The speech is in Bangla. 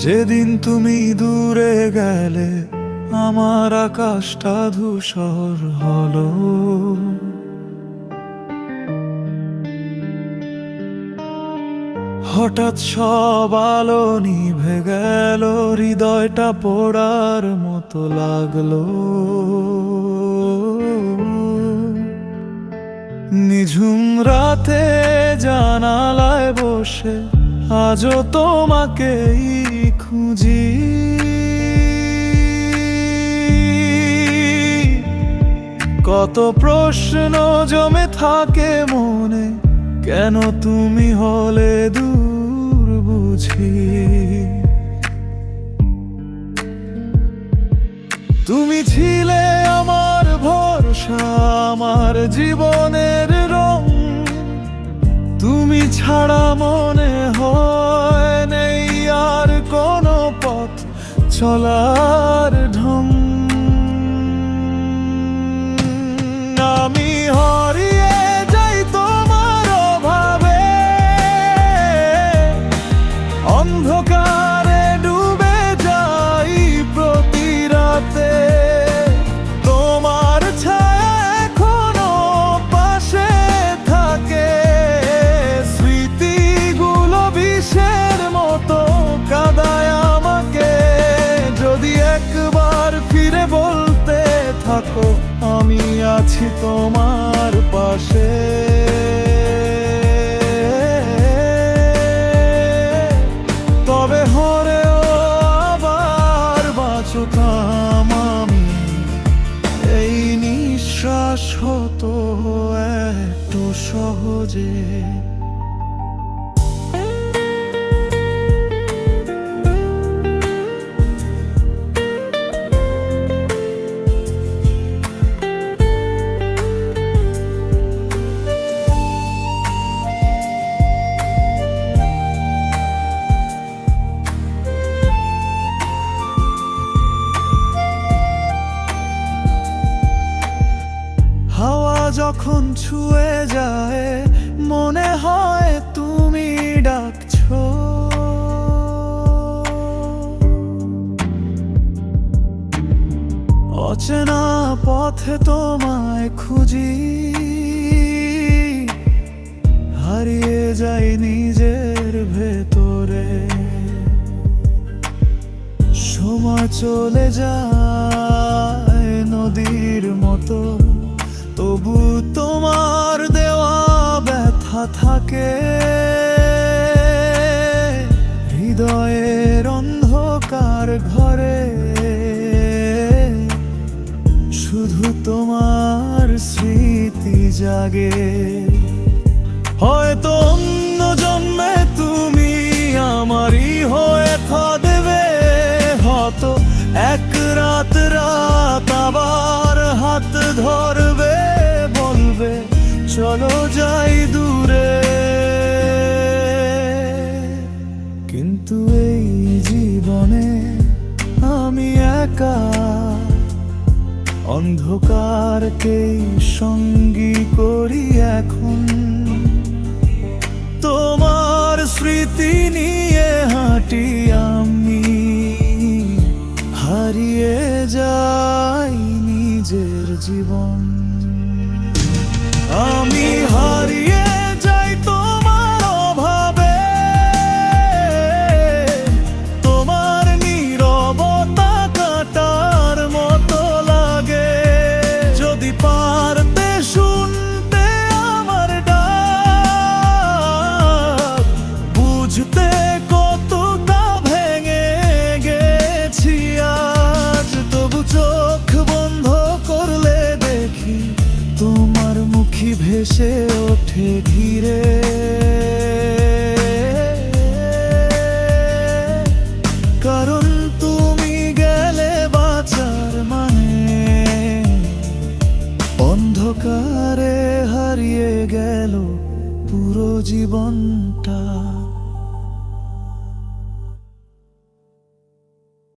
যেদিন তুমি দূরে গেলে আমার আকাশটা ধূসর হলো। হঠাৎ সব আলো নিভে গেল, হৃদয়টা পোড়ার মতো লাগলো। নিঝুম রাতে জানালায় বসে আজও তোমাকেই খুঁজি। কত প্রশ্ন জমে থাকে মনে, কেন তুমি হলে দূর বুঝি। তুমি ছিলে আমার ভরসা, আমার জীবনের রং। তুমি ছাড়া মনে হয় নেই আর কোনো পথ চলার ঢং। আমি হারিয়ে যাই তোমার অভাবে, অন্ধকারে ডুবে যাই প্রতি রাতে। তোমার ছায়া এখনো পাশে থাকে, স্মৃতিগুলো বিষের মতো কাঁদায় আমাকে। যদি একবার ফিরে বলতে থাকো আমি আছি তোমার পাশে, তবে হরেও আবার বাঁচতাম আমি। এই নিঃশ্বাস হতো একটু সহজে। যখন ছুঁয়ে যায় মনে হয় তুমি ডাকছো। অচেনা পথে তোমায় খুঁজি, হারিয়ে যাই নিজের ভেতরে। সময় চলে যায় নদীর মতো, তবু তোমার দেওয়া ব্যথা থাকে হৃদয়ের অন্ধকার ঘরে। শুধু তোমার স্মৃতি জাগে। হয়তো অন্য জন্মে তুমি আমারই হয়ে থাকবে, হয়তো এক রাত আবার হাত ধরবে, বলবে চলো যাই দূরে। কিন্তু এই জীবনে আমি একা, অন্ধকারকেই সঙ্গী করি এখন। তোমার স্মৃতি নিয়ে হাঁটি আমি, হারিয়ে যাই নিজের জীবন। আমি হারিয়ে যাই তোমার অভাবে, তোমার নীরবতা কাটার মতো লাগে। যদি পারতে শুনতে আমার ডাক, বুঝতে কতটা ভেঙে গেছি আজ। তবু চোখ বন্ধ করলে দেখি তোমার মুখী ভেসে ওঠে ধীরে। কারণ তুমি গেলে বাঁচার মানে, অন্ধকারে হারিয়ে গেল পুরো জীবনটা।